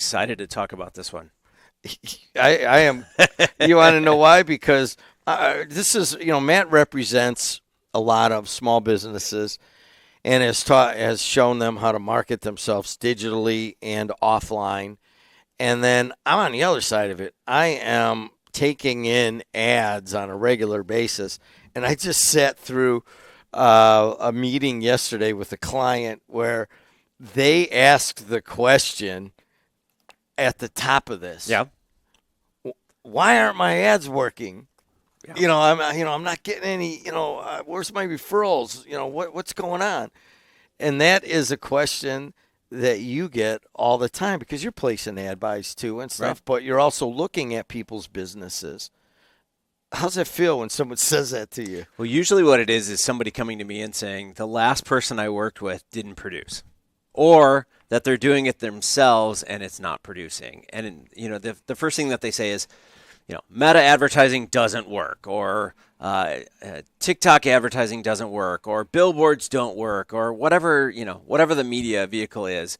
excited to talk about this one. I am. You want to know why? Because this is, Matt represents a lot of small businesses and has shown them how to market themselves digitally and offline. And then I'm on the other side of it. I am taking in ads on a regular basis, and I just sat through a meeting yesterday with a client where they asked the question at the top of this. Yeah. Why aren't my ads working? Yeah. I'm not getting any. Where's my referrals? What's going on? And that is a question that you get all the time because you're placing ad buys too and stuff, Right. but you're also looking at people's businesses. How's it feel when someone says that to you? Well, usually what it is somebody coming to me and saying the last person I worked with didn't produce, or that they're doing it themselves and it's not producing. And the first thing that they say is, Meta advertising doesn't work, or TikTok advertising doesn't work, or billboards don't work, or whatever the media vehicle is.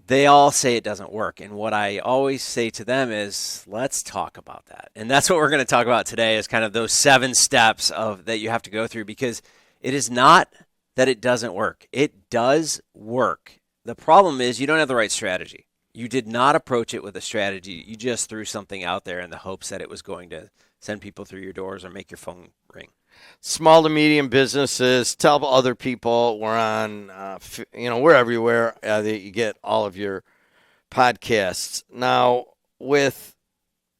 They all say it doesn't work. And what I always say to them is, let's talk about that. And that's what we're going to talk about today, is kind of those 7 steps that you have to go through, because it is not that it doesn't work. It does work. The problem is you don't have the right strategy. You did not approach it with a strategy. You just threw something out there in the hopes that it was going to send people through your doors or make your phone ring. Small to medium businesses, tell other people we're on, we're everywhere that you get all of your podcasts. Now, with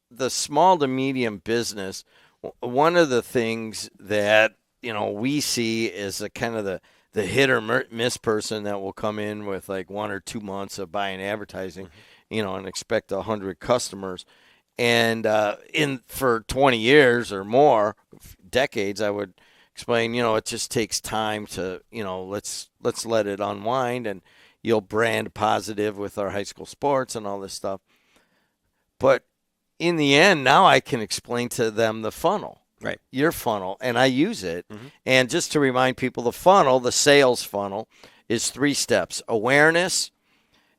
the small to medium business, one of the things that, we see is a kind of the hit or miss person that will come in with like 1 or 2 months of buying advertising, and expect 100 customers. And for 20 years or more, decades, I would explain, it just takes time to, let's let it unwind, and you'll brand positive with our high school sports and all this stuff. But in the end, now I can explain to them the funnel. Right. Your funnel, and I use it. Mm-hmm. And just to remind people, the sales funnel is 3 steps: awareness,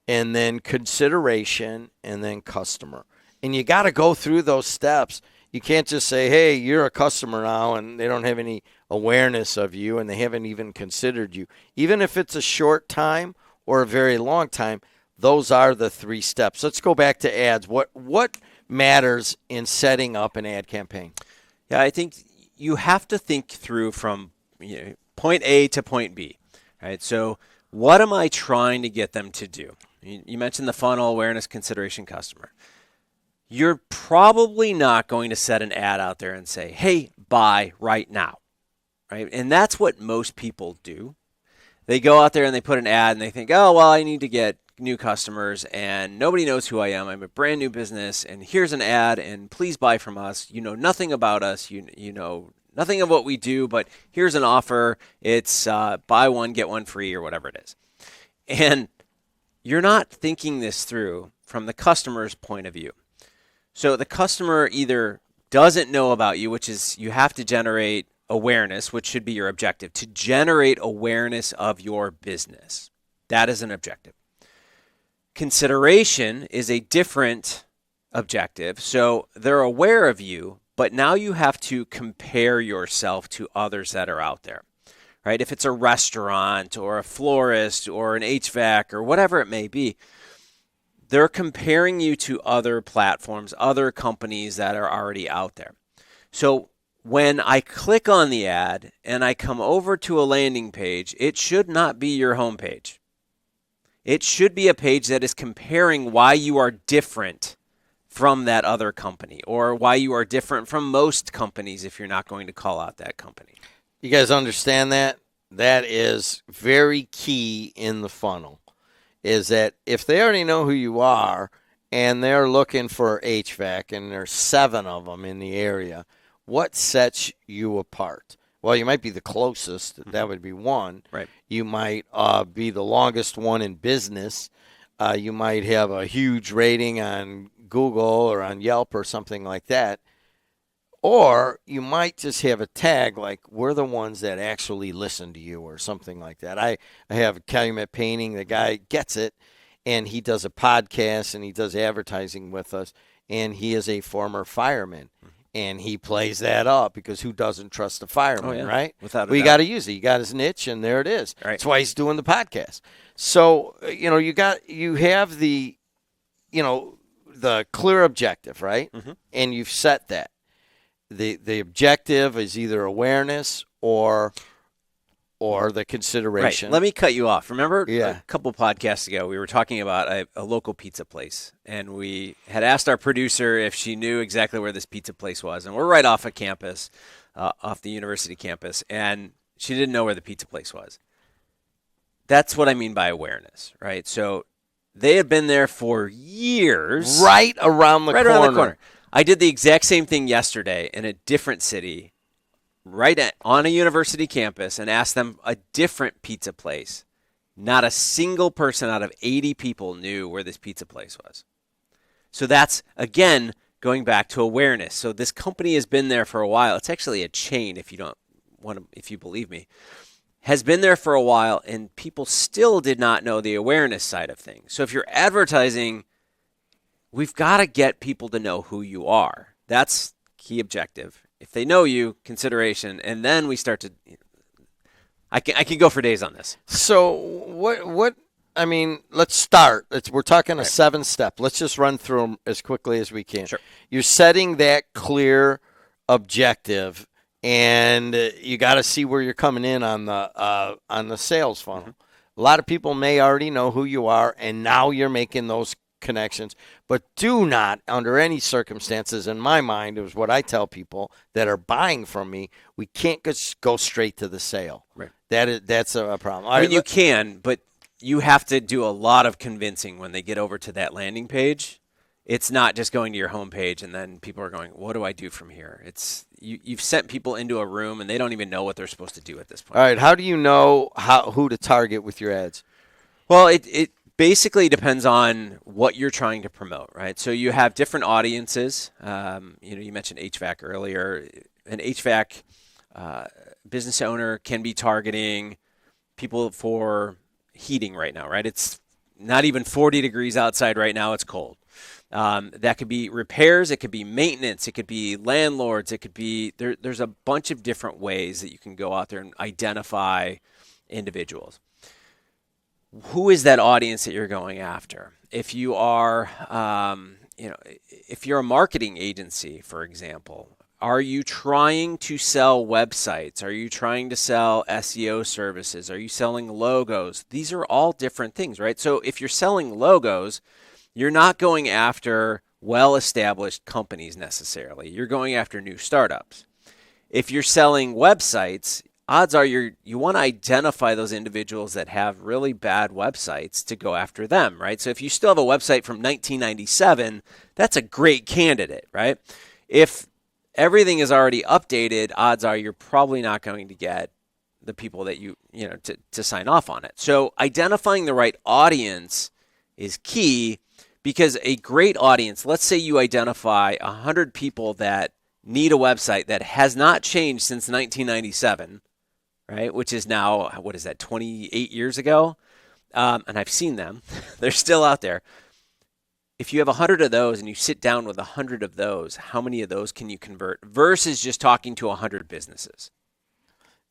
and then consideration, and then customer. And you got to go through those steps. You can't just say, hey, you're a customer now, and they don't have any awareness of you, and they haven't even considered you. Even if it's a short time or a very long time, those are the 3 steps. Let's go back to ads. What matters in setting up an ad campaign? Yeah, I think you have to think through from point A to point B, right? So what am I trying to get them to do? You mentioned the funnel, awareness, consideration, customer. You're probably not going to set an ad out there and say, hey, buy right now, right? And that's what most people do. They go out there and they put an ad and they think, oh, well, I need to get new customers and nobody knows who I am. I'm a brand new business and here's an ad and please buy from us. You know nothing about us. You know nothing of what we do, but here's an offer. It's buy one, get one free or whatever it is. And you're not thinking this through from the customer's point of view. So the customer either doesn't know about you, which is you have to generate awareness, which should be your objective, to generate awareness of your business. That is an objective. Consideration is a different objective. So they're aware of you, but now you have to compare yourself to others that are out there, right? If it's a restaurant or a florist or an HVAC or whatever it may be, they're comparing you to other platforms, other companies that are already out there. So when I click on the ad and I come over to a landing page, it should not be your homepage. It should be a page that is comparing why you are different from that other company or why you are different from most companies if you're not going to call out that company. You guys understand that? That is very key in the funnel, is that if they already know who you are and they're looking for HVAC and there's 7 of them in the area, what sets you apart? Well, you might be the closest. That would be one. Right. You might be the longest one in business. You might have a huge rating on Google or on Yelp or something like that. Or you might just have a tag like, we're the ones that actually listen to you or something like that. I have Calumet Painting. The guy gets it. and he does a podcast and he does advertising with us, and he is a former fireman. And he plays that up because who doesn't trust a fireman, right? Without a well, you doubt. got to use it. You got his niche, and there it is. Right. That's why he's doing the podcast. So you have the, the clear objective, right? Mm-hmm. And you've set that. The objective is either awareness or the consideration. Right. Let me cut you off. Remember Yeah. a couple podcasts ago, we were talking about a local pizza place, and we had asked our producer if she knew exactly where this pizza place was. And we're right off of campus, off the university campus, and she didn't know where the pizza place was. That's what I mean by awareness, right? So they had been there for years. Right around the corner. I did the exact same thing yesterday in a different city, on a university campus, and asked them a different pizza place. Not a single person out of 80 people knew where this pizza place was. So that's, again, going back to awareness. So this company has been there for a while. It's actually a chain, if you believe me. Has been there for a while, and people still did not know the awareness side of things. So if you're advertising, we've got to get people to know who you are. That's key objective. If they know you, consideration, and then we start to. I can go for days on this. So what? I mean, let's start. We're talking a 7-step. Let's just run through them as quickly as we can. Sure. You're setting that clear objective, and you got to see where you're coming in on the sales funnel. Mm-hmm. A lot of people may already know who you are, and now you're making those connections. But do not, under any circumstances, in my mind, is what I tell people that are buying from me, we can't just go straight to the sale. Right. That's a problem. I mean, you can, but you have to do a lot of convincing when they get over to that landing page. It's not just going to your homepage and then people are going, what do I do from here? It's you've sent people into a room and they don't even know what they're supposed to do at this point. All right. How do you know who to target with your ads? Well, it basically depends on what you're trying to promote, right? So you have different audiences. You mentioned HVAC earlier. An HVAC business owner can be targeting people for heating right now, right? It's not even 40 degrees outside right now. It's cold. That could be repairs. It could be maintenance. It could be landlords. It could be there's a bunch of different ways that you can go out there and identify individuals. Who is that audience that you're going after? If you are, if you're a marketing agency, for example, are you trying to sell websites? Are you trying to sell SEO services? Are you selling logos? These are all different things, right? So if you're selling logos, you're not going after well-established companies necessarily. You're going after new startups. If you're selling websites, odds are you want to identify those individuals that have really bad websites to go after them, right? So if you still have a website from 1997, that's a great candidate, right? If everything is already updated, odds are you're probably not going to get the people that to sign off on it. So identifying the right audience is key, because a great audience, let's say you identify 100 people that need a website that has not changed since 1997, right? Which is now, 28 years ago? And I've seen them. They're still out there. If you have 100 of those and you sit down with 100 of those, how many of those can you convert versus just talking to 100 businesses?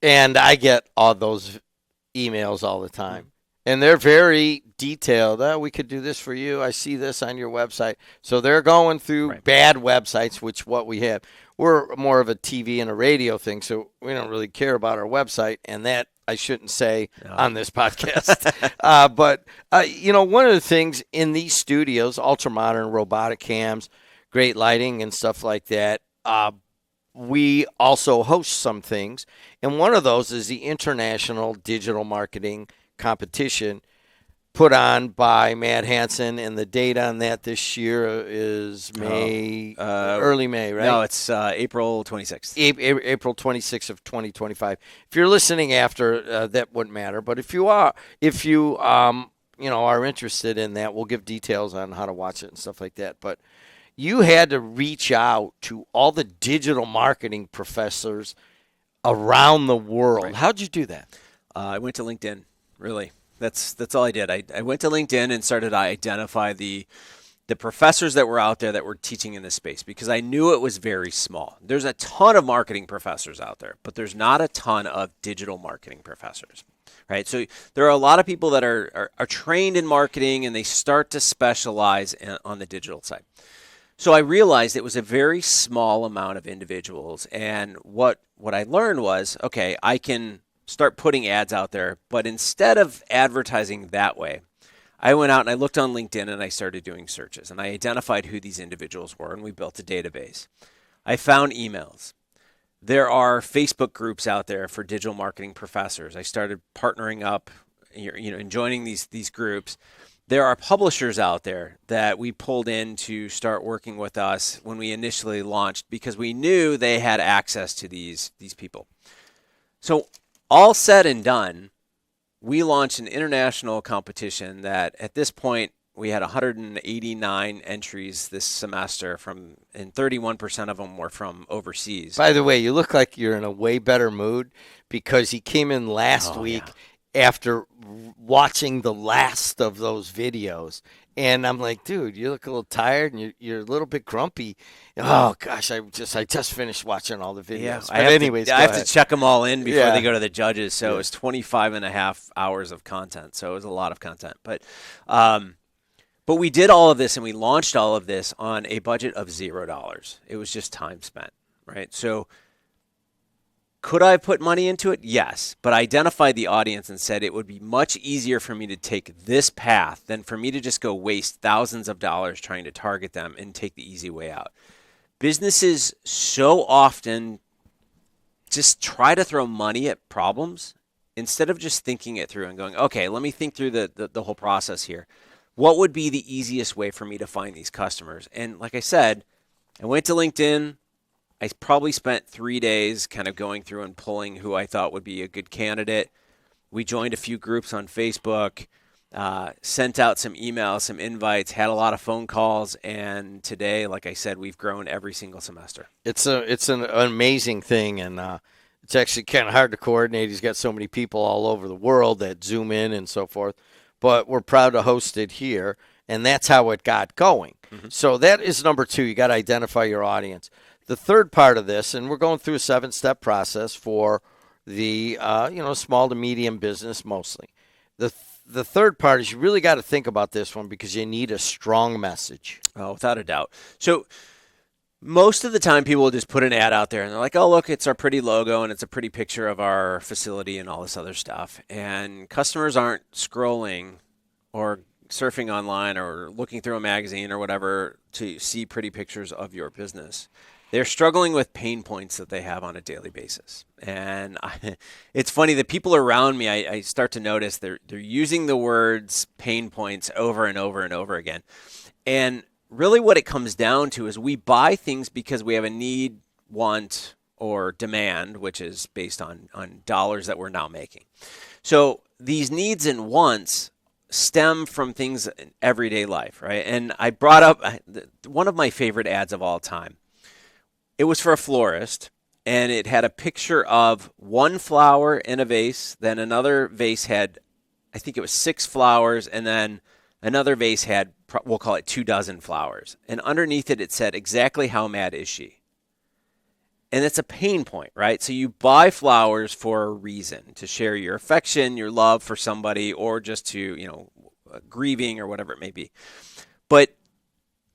And I get all those emails all the time. And they're very detailed. We could do this for you. I see this on your website. So they're going through bad websites, which what we have. We're more of a TV and a radio thing, so we don't really care about our website. And that I shouldn't say on this podcast. But one of the things in these studios, ultra-modern robotic cams, great lighting and stuff like that, we also host some things. And one of those is the International Digital Marketing Competition put on by Matt Hansen, and the date on that this year is early May, right? No, it's April 26th. April 26th of 2025. If you're listening after, that wouldn't matter. But if you are interested in that, we'll give details on how to watch it and stuff like that. But you had to reach out to all the digital marketing professors around the world. Right. How'd you do that? I went to LinkedIn. Really, That's all I did. I went to LinkedIn and started to identify the professors that were out there that were teaching in this space because I knew it was very small. There's a ton of marketing professors out there, but there's not a ton of digital marketing professors, right? So there are a lot of people that are trained in marketing and they start to specialize on the digital side. So I realized it was a very small amount of individuals. And what I learned was, okay, I can start putting ads out there, but instead of advertising that way, I went out and I looked on LinkedIn and I started doing searches and I identified who these individuals were and we built a database. I found emails. There are Facebook groups out there for digital marketing professors. I started partnering up, and joining these groups. There are publishers out there that we pulled in to start working with us when we initially launched because we knew they had access to these people. So all said and done, we launched an international competition that at this point we had 189 entries this semester and 31% of them were from overseas. By the way, you look like you're in a way better mood because he came in last week after watching the last of those videos. And I'm like, dude, you look a little tired and you're a little bit grumpy. Oh gosh, I just finished watching all the videos. Yeah, but I have to check them all in before they go to the judges. So it was 25 and a half hours of content. So it was a lot of content. But we did all of this and we launched all of this on a budget of $0. It was just time spent, right? So could I put money into it? Yes, but I identified the audience and said it would be much easier for me to take this path than for me to just go waste thousands of dollars trying to target them and take the easy way out. Businesses so often just try to throw money at problems instead of just thinking it through and going, okay, let me think through the whole process here. What would be the easiest way for me to find these customers? And like I said, I went to LinkedIn. I probably spent 3 days kind of going through and pulling who I thought would be a good candidate. We joined a few groups on Facebook, sent out some emails, some invites, had a lot of phone calls, and today, like I said, we've grown every single semester. It's an amazing thing, and it's actually kind of hard to coordinate. He's got so many people all over the world that Zoom in and so forth, but we're proud to host it here, and that's how it got going. Mm-hmm. So that is number 2. You got to identify your audience. The third part of this, and we're going through a 7-step process for the small to medium business mostly. The third part is you really got to think about this one because you need a strong message. Oh, without a doubt. So most of the time people will just put an ad out there and they're like, oh, look, it's our pretty logo and it's a pretty picture of our facility and all this other stuff. And customers aren't scrolling or surfing online or looking through a magazine or whatever to see pretty pictures of your business. They're struggling with pain points that they have on a daily basis. And it's funny, the people around me, I start to notice they're using the words pain points over and over and over again. And really what it comes down to is we buy things because we have a need, want, or demand, which is based on dollars that we're now making. So these needs and wants stem from things in everyday life, right? And I brought up one of my favorite ads of all time. It was for a florist, and it had a picture of one flower in a vase. Then another vase had, I think it was 6 flowers, and then another vase had, we'll call it 24 flowers. And underneath it, it said, exactly how mad is she? And it's a pain point, right? So you buy flowers for a reason, to share your affection, your love for somebody, or just to, grieving or whatever it may be. But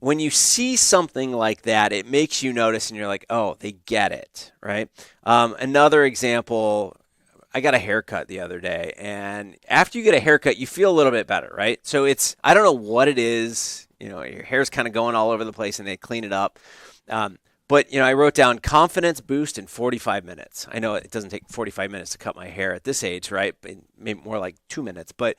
when you see something like that, it makes you notice and you're like, oh, they get it, right? Another example, I got a haircut the other day, and after you get a haircut, you feel a little bit better, right? So I don't know what it is, your hair's kind of going all over the place and they clean it up. But I wrote down confidence boost in 45 minutes. I know it doesn't take 45 minutes to cut my hair at this age, right? Maybe more like 2 minutes, but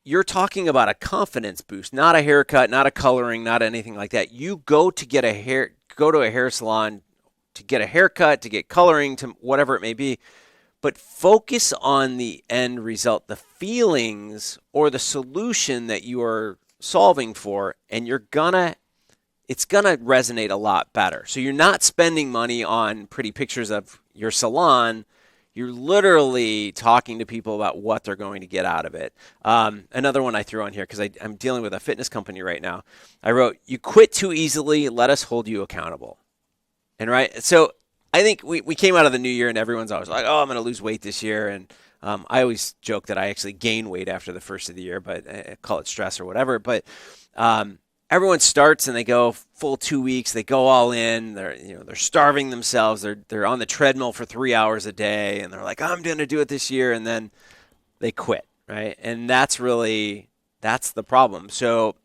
you're talking about a confidence boost, not a haircut, not a coloring, not anything like that. You go to a hair salon to get a haircut, to get coloring, to whatever it may be, but focus on the end result, the feelings or the solution that you are solving for, and it's gonna resonate a lot better. So you're not spending money on pretty pictures of your salon. You're literally talking to people about what they're going to get out of it. Another one I threw on here because I'm dealing with a fitness company right now. I wrote, "You quit too easily. Let us hold you accountable." And right, so I think we came out of the new year and everyone's always like, "Oh, I'm going to lose weight this year." And I always joke that I actually gain weight after the first of the year, but I call it stress or whatever. But everyone starts and they go full 2 weeks. They go all in. They're starving themselves. They're on the treadmill for 3 hours a day, and they're like, "I'm going to do it this year," and then they quit, right? And that's the problem. So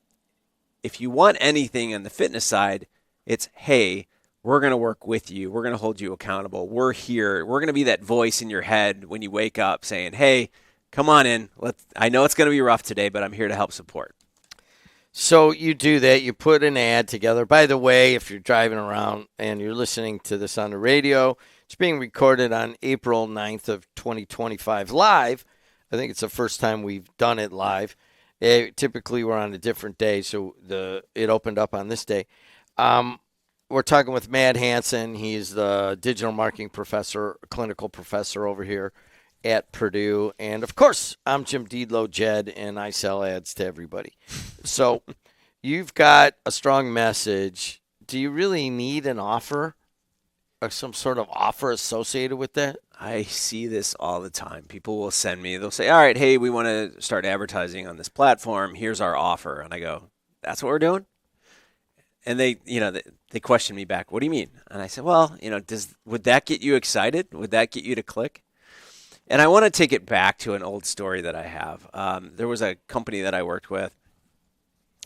if you want anything on the fitness side, it's, hey, we're going to work with you. We're going to hold you accountable. We're here. We're going to be that voice in your head when you wake up saying, "Hey, come on in. I know it's going to be rough today, but I'm here to help support." So you do that. You put an ad together. By the way, if you're driving around and you're listening to this on the radio, it's being recorded on April 9th of 2025 live. I think it's the first time we've done it live. Typically, we're on a different day, so it opened up on this day. We're talking with Matt Hansen. He's the digital marketing professor, clinical professor over here at Purdue. And, of course, I'm Jim Deedlow, Jed, and I sell ads to everybody. So you've got a strong message. Do you really need an offer or some sort of offer associated with that? I see this all the time. People will send me, they'll say, "All right, hey, we want to start advertising on this platform. Here's our offer." And I go, "That's what we're doing?" And they question me back, "What do you mean?" And I said, "Well, would that get you excited? Would that get you to click?" And I want to take it back to an old story that I have. There was a company that I worked with,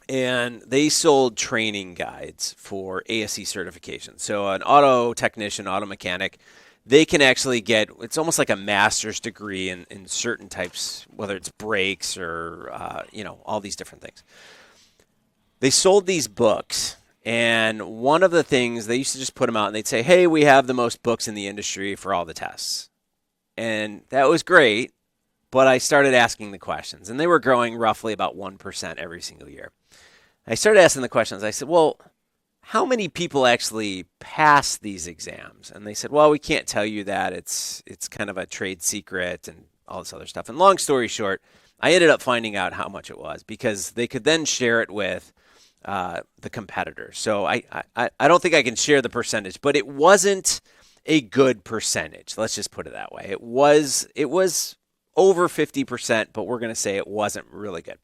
and they sold training guides for ASE certification. So an auto technician, auto mechanic, they can actually get, it's almost like a master's degree in certain types, whether it's brakes or, all these different things. They sold these books. And one of the things, they used to just put them out and they'd say, "Hey, we have the most books in the industry for all the tests." And that was great, but I started asking the questions. And they were growing roughly about 1% every single year. I started asking the questions. I said, "Well, how many people actually pass these exams?" And they said, "Well, we can't tell you that. It's kind of a trade secret," and all this other stuff. And long story short, I ended up finding out how much it was because they could then share it with the competitors. So I don't think I can share the percentage, but it wasn't a good percentage. Let's just put it that way. It was over 50%, but we're going to say it wasn't really good.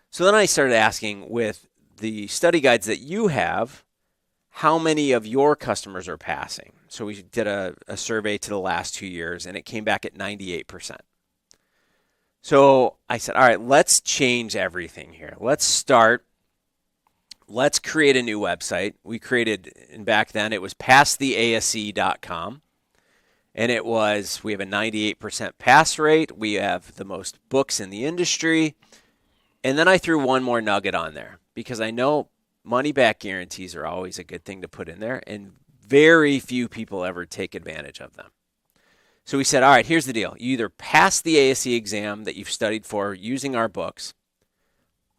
So then I started asking, with the study guides that you have, how many of your customers are passing? So we did a survey to the last 2 years, and it came back at 98%. So I said, all right, let's change everything here. Let's create a new website. We created, and back then it was passthease.com. And we have a 98% pass rate. We have the most books in the industry. And then I threw one more nugget on there because I know money back guarantees are always a good thing to put in there. And very few people ever take advantage of them. So we said, all right, here's the deal. You either pass the ASE exam that you've studied for using our books,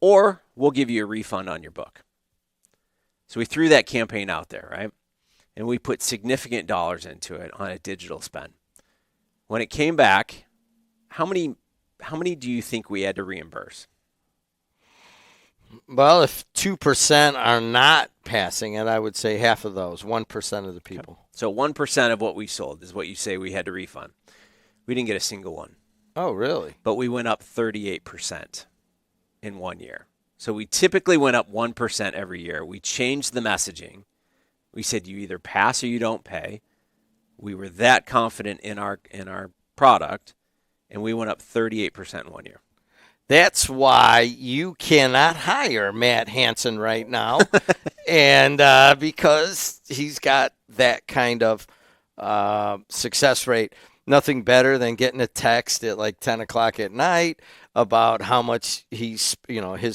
or we'll give you a refund on your book. So we threw that campaign out there, right? And we put significant dollars into it on a digital spend. When it came back, how many do you think we had to reimburse? Well, if 2% are not passing it, I would say half of those, 1% of the people. Okay. So 1% of what we sold is what you say we had to refund. We didn't get a single one. Oh, really? But we went up 38% in 1 year. So we typically went up 1% every year. We changed the messaging. We said you either pass or you don't pay. We were that confident in our product, and we went up 38% in 1 year. That's why you cannot hire Matt Hansen right now, and because he's got that kind of success rate. Nothing better than getting a text at like 10 o'clock at night about how much his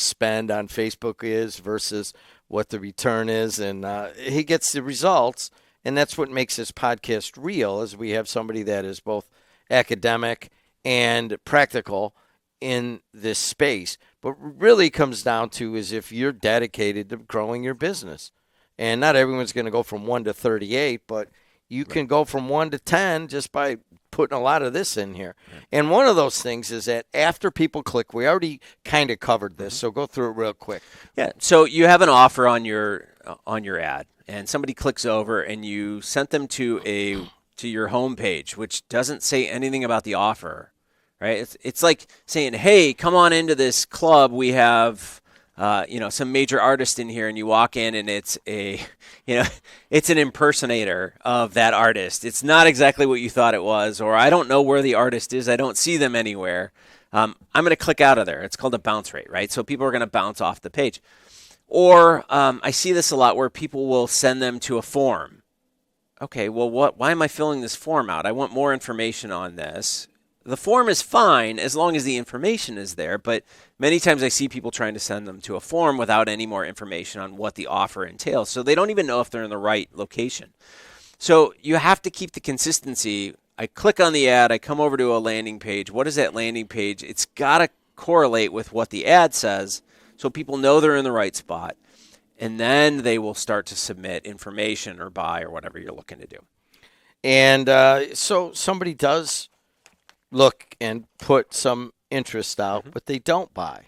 spend on Facebook is versus what the return is, and he gets the results, and that's what makes this podcast real. Is we have somebody that is both academic and practical in this space. But really comes down to is if you're dedicated to growing your business, and not everyone's going to go from 1 to 38, but you can go from 1 to 10 just by putting a lot of this in here. And one of those things is that after people click, we already kind of covered this, so go through it real quick. Yeah. So you have an offer on your ad, and somebody clicks over, and you sent them to your homepage, which doesn't say anything about the offer, right? It's like saying, "Hey, come on into this club. We have some major artist in here," and you walk in, and it's it's an impersonator of that artist. It's not exactly what you thought it was, or I don't know where the artist is. I don't see them anywhere. I'm going to click out of there. It's called a bounce rate, right? So people are going to bounce off the page. Or I see this a lot where people will send them to a form. Okay, well, why am I filling this form out? I want more information on this. The form is fine as long as the information is there, but many times I see people trying to send them to a form without any more information on what the offer entails. So they don't even know if they're in the right location. So you have to keep the consistency. I click on the ad, I come over to a landing page. What is that landing page? It's got to correlate with what the ad says so people know they're in the right spot. And then they will start to submit information or buy or whatever you're looking to do. And so somebody does look and put some interest out, but they don't buy.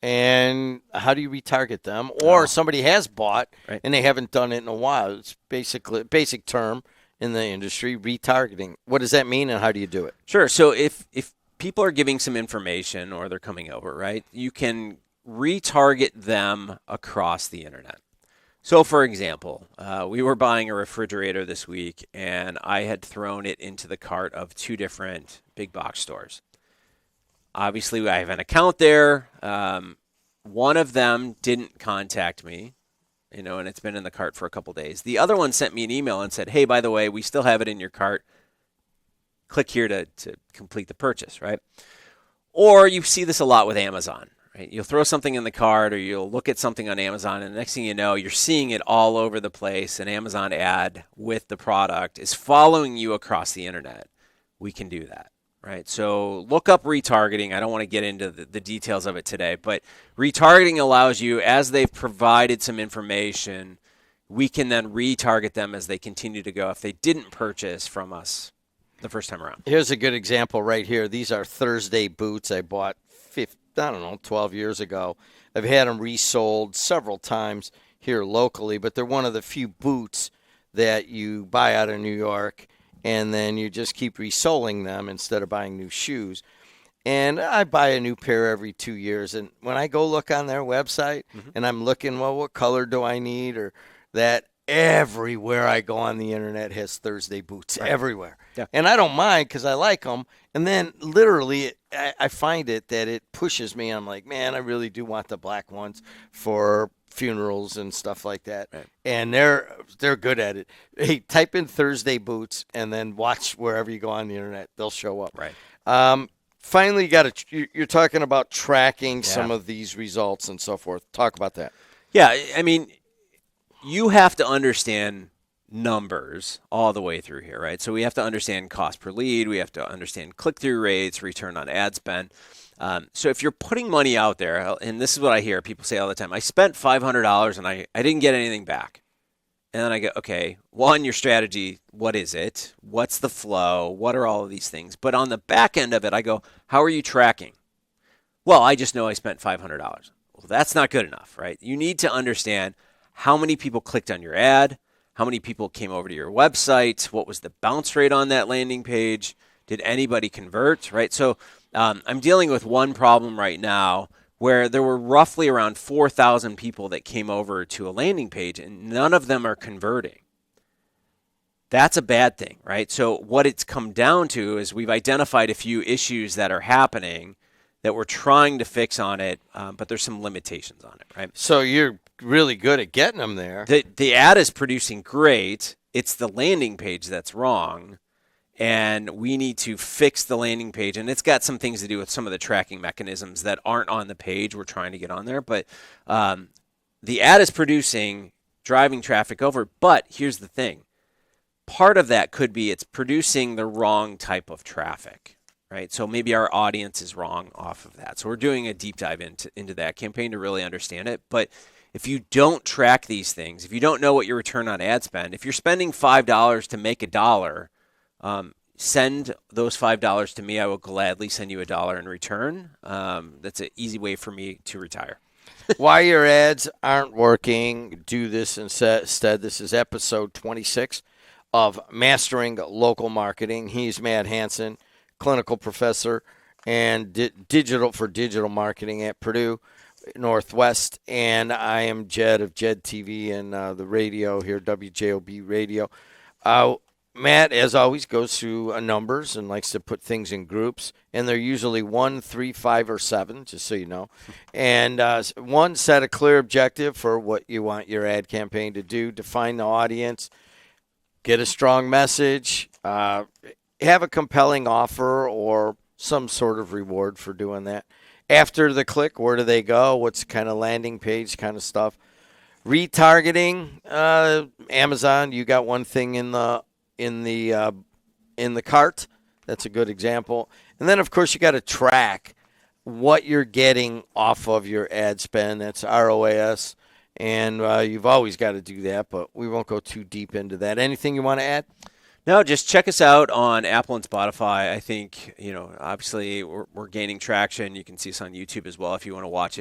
And how do you retarget them? Or somebody has bought and they haven't done it in a while. It's basically a basic term in the industry, retargeting. What does that mean and how do you do it? Sure. So if people are giving some information or they're coming over, right, you can retarget them across the internet. So, for example, we were buying a refrigerator this week, and I had thrown it into the cart of 2 different big box stores. Obviously, I have an account there. One of them didn't contact me, and it's been in the cart for a couple days. The other one sent me an email and said, "Hey, by the way, we still have it in your cart. Click here to complete the purchase," right? Or you see this a lot with Amazon. Right? You'll throw something in the cart or you'll look at something on Amazon, and the next thing you know, you're seeing it all over the place. An Amazon ad with the product is following you across the internet. We can do that, right? So look up retargeting. I don't want to get into the details of it today, but retargeting allows you, as they've provided some information, we can then retarget them as they continue to go if they didn't purchase from us the first time around. Here's a good example right here. These are Thursday boots I bought 12 years ago. I've had them resold several times here locally, but they're one of the few boots that you buy out of New York, and then you just keep resoling them instead of buying new shoes. And I buy a new pair every 2 years, and when I go look on their website, and I'm looking, well, what color do I need, or that, everywhere I go on the internet has Thursday boots, everywhere. Yeah. And I don't mind because I like them. And then literally I find it that it pushes me. I'm like, man, I really do want the black ones for funerals and stuff like that. Right. And they're good at it. Hey, type in Thursday boots and then watch wherever you go on the internet. They'll show up. Right. Finally, you're talking about tracking some of these results and so forth. Talk about that. Yeah, I mean, you have to understand numbers all the way through here, right? So we have to understand cost per lead. We have to understand click-through rates, return on ad spend. So if you're putting money out there, and this is what I hear people say all the time, I spent $500 and I didn't get anything back. And then I go, okay, one, your strategy, what is it? What's the flow? What are all of these things? But on the back end of it, I go, how are you tracking? Well, I just know I spent $500. Well, that's not good enough, right? You need to understand how many people clicked on your ad, how many people came over to your website, what was the bounce rate on that landing page, did anybody convert, right? So I'm dealing with one problem right now where there were roughly around 4,000 people that came over to a landing page and none of them are converting. That's a bad thing, right? So what it's come down to is we've identified a few issues that are happening that we're trying to fix on it, but there's some limitations on it, right? So you're really good at getting them there. The ad is producing great. It's the landing page that's wrong, and we need to fix the landing page. And it's got some things to do with some of the tracking mechanisms that aren't on the page we're trying to get on there. But the ad is producing, driving traffic over. But here's the thing. Part of that could be it's producing the wrong type of traffic. Right, so maybe our audience is wrong off of that. So we're doing a deep dive into that campaign to really understand it. But if you don't track these things, if you don't know what your return on ad spend, if you're spending $5 to make $1, send those $5 to me. I will gladly send you $1 in return. That's an easy way for me to retire. Why your ads aren't working, do this instead. This is episode 26 of Mastering Local Marketing. He's Matt Hansen, clinical professor and digital marketing at Purdue Northwest, and I am Jed of Jed TV and the radio here, WJOB Radio. Matt, as always, goes through numbers and likes to put things in groups, and they're usually 1, 3, 5, or 7, just so you know. And one, set a clear objective for what you want your ad campaign to do, define the audience, get a strong message, have a compelling offer or some sort of reward for doing that. After the click, where do they go? What's kind of landing page kind of stuff? Retargeting, Amazon, you got one thing in the cart. That's a good example. And then, of course, you got to track what you're getting off of your ad spend. That's ROAS. And you've always got to do that, but we won't go too deep into that. Anything you want to add? No, just check us out on Apple and Spotify. I think, obviously we're gaining traction. You can see us on YouTube as well if you want to watch it.